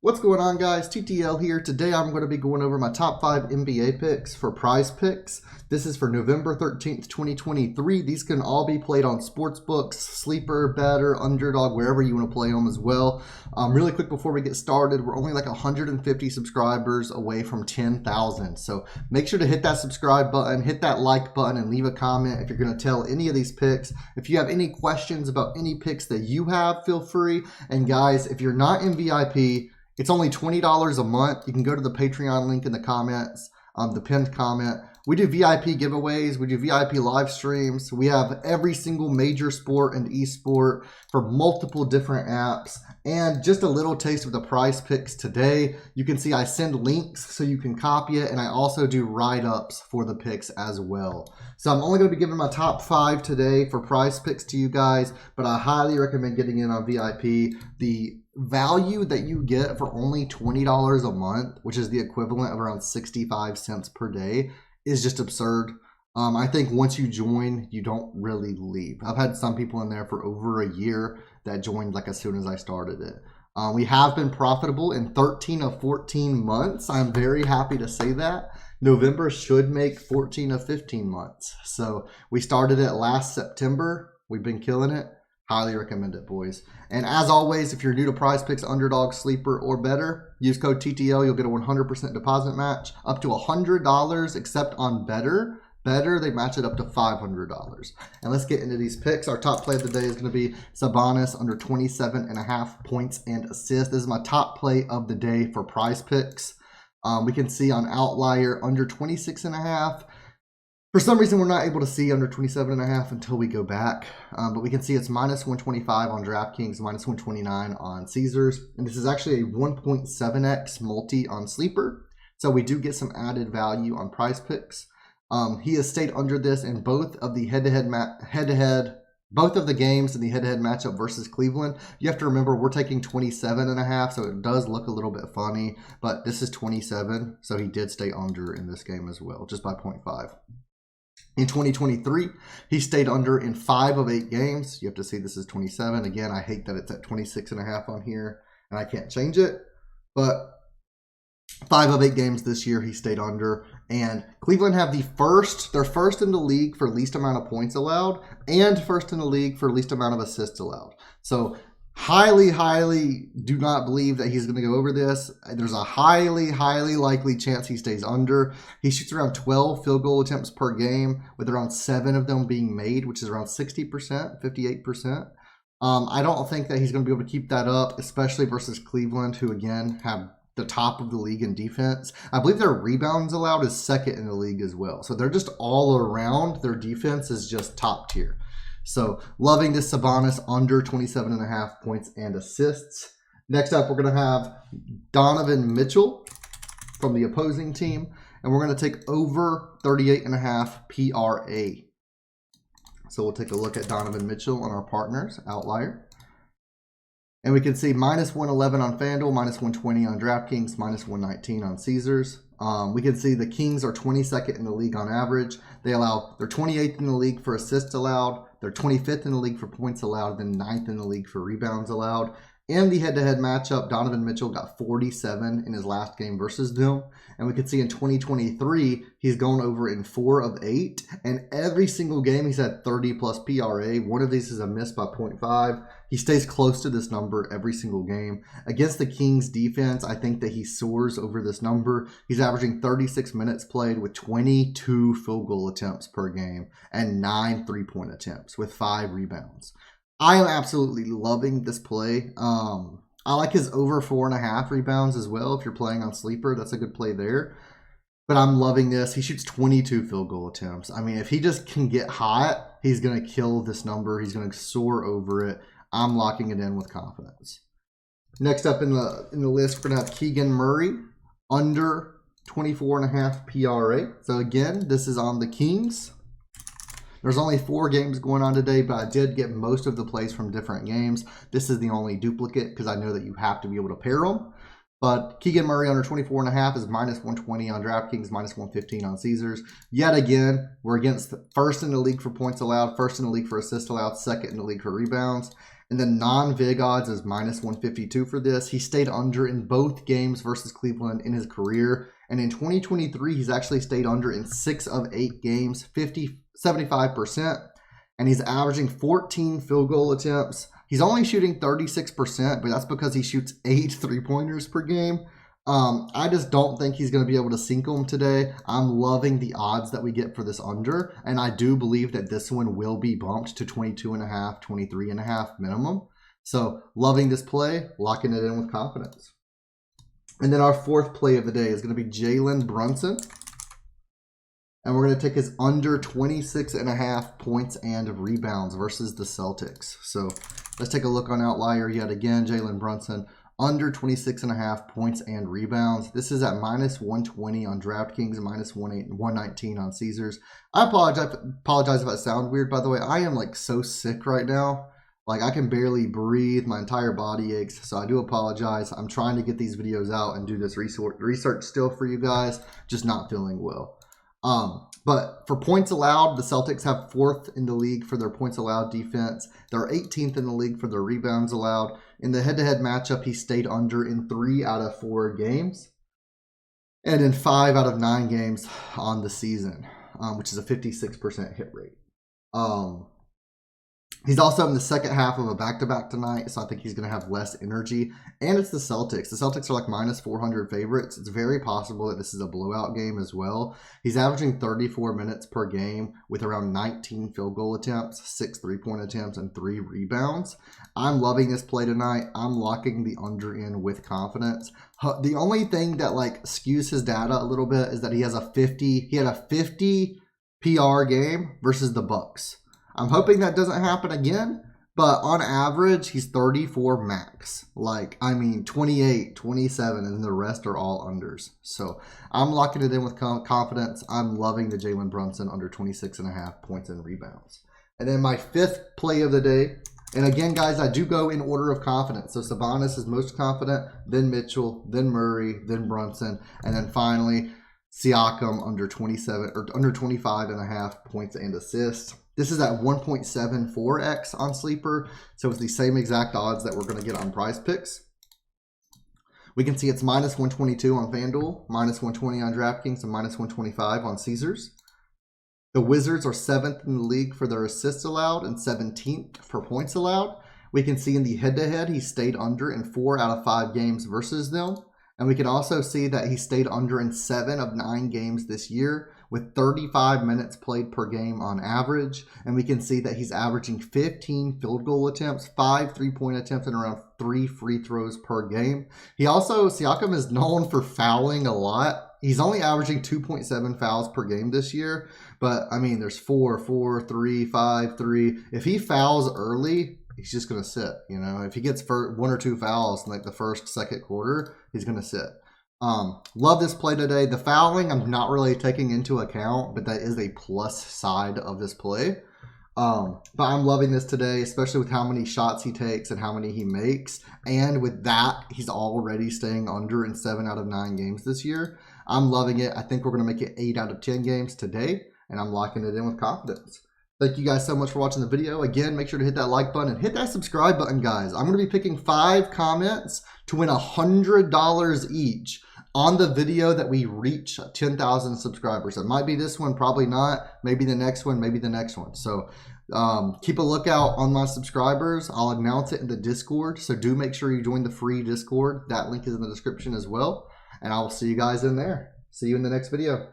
What's going on, guys? TTL here. Today I'm going to be going over my top 5 NBA picks for Prizepicks. This is for November 13th, 2023. These can all be played on sportsbooks, Sleeper, Betr, UnderDog, wherever you want to play them as well. Really quick before we get started, we're only like 150 subscribers away from 10,000. So make sure to hit that subscribe button, hit that like button, and leave a comment if you're going to tell any of these picks. If you have any questions about any picks that you have, feel free. And guys, if you're not in VIP, it's only $20 a month. You can go to the Patreon link in the comments, the pinned comment. We do VIP giveaways. We do VIP live streams. We have every single major sport and esport for multiple different apps. And just a little taste of the Prizepicks today. You can see I send links so you can copy it. And I also do write-ups for the picks as well. So I'm only going to be giving my top 5 today for Prizepicks to you guys. But I highly recommend getting in on VIP. The value that you get for only $20 a month, which is the equivalent of around 65 cents per day, is just absurd. I think once you join, you don't really leave. I've had some people in there for over a year that joined like as soon as I started it. We have been profitable in 13 of 14 months. I'm very happy to say that. November should make 14 of 15 months. So we started it last September. We've been killing it. Highly recommend it, boys. And as always, if you're new to Prizepicks, UnderDog, Sleeper, or Betr, use code TTL. You'll get a 100% deposit match up to $100, except on Betr. Betr, they match it up to $500. And let's get into these picks. Our top play of the day is going to be Sabonis under 27.5 points and assists. This is my top play of the day for Prizepicks. We can see on Outlier under 26.5. For some reason, we're not able to see under 27.5 until we go back. But we can see it's minus 125 on DraftKings, minus 129 on Caesars. And this is actually a 1.7x multi on Sleeper. So we do get some added value on Prizepicks. He has stayed under this in both of the both of the games in the head-to-head matchup versus Cleveland. You have to remember we're taking 27.5, so it does look a little bit funny. But this is 27, so he did stay under in this game as well, just by 0.5. In 2023, he stayed under in 5 of 8 games. You have to see this is 27. Again, I hate that it's at 26.5 on here, and I can't change it. But 5 of 8 games this year, he stayed under. And Cleveland have they're first in the league for least amount of points allowed, and first in the league for least amount of assists allowed. So highly do not believe that he's going to go over this. There's a highly likely chance he stays under. He shoots around 12 field goal attempts per game, with around 7 of them being made, which is around 60%, 58%. I don't think that he's going to be able to keep that up, especially versus Cleveland, who again have the top of the league in defense. I believe their rebounds allowed is second in the league as well. So they're just all around. Their defense is just top tier. So loving this Sabonis under 27.5 points and assists. Next up, we're going to have Donovan Mitchell from the opposing team. And we're going to take over 38.5 PRA. So we'll take a look at Donovan Mitchell on our partners, Outlier. And we can see minus 111 on FanDuel, minus 120 on DraftKings, minus 119 on Caesars. We can see the Kings are 22nd in the league on average. They're 28th in the league for assists allowed. They're 25th in the league for points allowed, then 9th in the league for rebounds allowed. In the head-to-head matchup, Donovan Mitchell got 47 in his last game versus them. And we can see in 2023, he's gone over in 4 of 8. And every single game, he's had 30 plus PRA. One of these is a miss by 0.5. He stays close to this number every single game. Against the Kings defense, I think that he soars over this number. He's averaging 36 minutes played with 22 field goal attempts per game and 9 3-point attempts with 5 rebounds. I am absolutely loving this play. I like his over 4.5 rebounds as well. If you're playing on Sleeper, that's a good play there. But I'm loving this. He shoots 22 field goal attempts. I mean, if he just can get hot, he's going to kill this number. He's going to soar over it. I'm locking it in with confidence. Next up in the list, we're going to have Keegan Murray under 24.5 PRA. So again, this is on the Kings. There's only 4 games going on today, but I did get most of the plays from different games. This is the only duplicate because I know that you have to be able to pair them. But Keegan Murray under 24.5 is minus 120 on DraftKings, minus 115 on Caesars. Yet again, we're against first in the league for points allowed, first in the league for assists allowed, second in the league for rebounds. And then non-vig odds is minus 152 for this. He stayed under in both games versus Cleveland in his career. And in 2023, he's actually stayed under in 6 of 8 games, 75%. And he's averaging 14 field goal attempts. He's only shooting 36%, but that's because he shoots 8 3-pointers per game. I just don't think he's going to be able to sink them today. I'm loving the odds that we get for this under, and I do believe that this one will be bumped to 22.5, 23.5 minimum. So loving this play, locking it in with confidence. And then our fourth play of the day is going to be Jalen Brunson. And we're going to take his under 26.5 points and rebounds versus the Celtics. So let's take a look on Outlier yet again. Jalen Brunson, under 26.5 points and rebounds. This is at minus 120 on DraftKings, minus 119 on Caesars. I apologize if I sound weird, by the way. I am like so sick right now. Like I can barely breathe. My entire body aches. So I do apologize. I'm trying to get these videos out and do this research still for you guys. Just not feeling well. But for points allowed, the Celtics have 4th in the league for their points allowed defense. They're 18th in the league for their rebounds allowed. In the head-to-head matchup, he stayed under in 3 out of 4 games. And in 5 out of 9 games on the season, which is a 56% hit rate. He's also in the second half of a back-to-back tonight, so I think he's going to have less energy. And it's the Celtics. The Celtics are like minus 400 favorites. It's very possible that this is a blowout game as well. He's averaging 34 minutes per game with around 19 field goal attempts, 6 3-point attempts, and 3 rebounds. I'm loving this play tonight. I'm locking the under in with confidence. The only thing that like skews his data a little bit is that he had a 50 PR game versus the Bucks. I'm hoping that doesn't happen again, but on average, he's 34 max. Like, I mean, 28, 27, and the rest are all unders. So I'm locking it in with confidence. I'm loving the Jalen Brunson under 26.5 points and rebounds. And then my 5th play of the day, and again, guys, I do go in order of confidence. So Sabonis is most confident, then Mitchell, then Murray, then Brunson, and then finally Siakam under 27 or under 25.5 points and assists. This is at 1.74x on Sleeper, so it's the same exact odds that we're going to get on Prizepicks. We can see it's minus 122 on FanDuel, minus 120 on DraftKings, and minus 125 on Caesars. The Wizards are 7th in the league for their assists allowed and 17th for points allowed. We can see in the head-to-head he stayed under in 4 out of 5 games versus them. And we can also see that he stayed under in 7 of 9 games this year with 35 minutes played per game on average. And we can see that he's averaging 15 field goal attempts, 5 3-point attempts, and around 3 free throws per game. Siakam is known for fouling a lot. He's only averaging 2.7 fouls per game this year. But, I mean, there's 4, 4, 3, 5, 3. If he fouls early, he's just going to sit. You know, if he gets 1 or 2 fouls in like the first, second quarter, he's going to sit. Love this play today. The fouling I'm not really taking into account, but that is a plus side of this play. But I'm loving this today, especially with how many shots he takes and how many he makes. And with that, he's already staying under in 7 out of 9 games this year. I'm loving it. I think we're going to make it 8 out of 10 games today, and I'm locking it in with confidence. Thank you guys so much for watching the video. Again, make sure to hit that like button and hit that subscribe button, guys. I'm going to be picking 5 comments to win $100 each on the video that we reach 10,000 subscribers. It might be this one, probably not. Maybe the next one, maybe the next one. So keep a lookout on my subscribers. I'll announce it in the Discord. So do make sure you join the free Discord. That link is in the description as well. And I will see you guys in there. See you in the next video.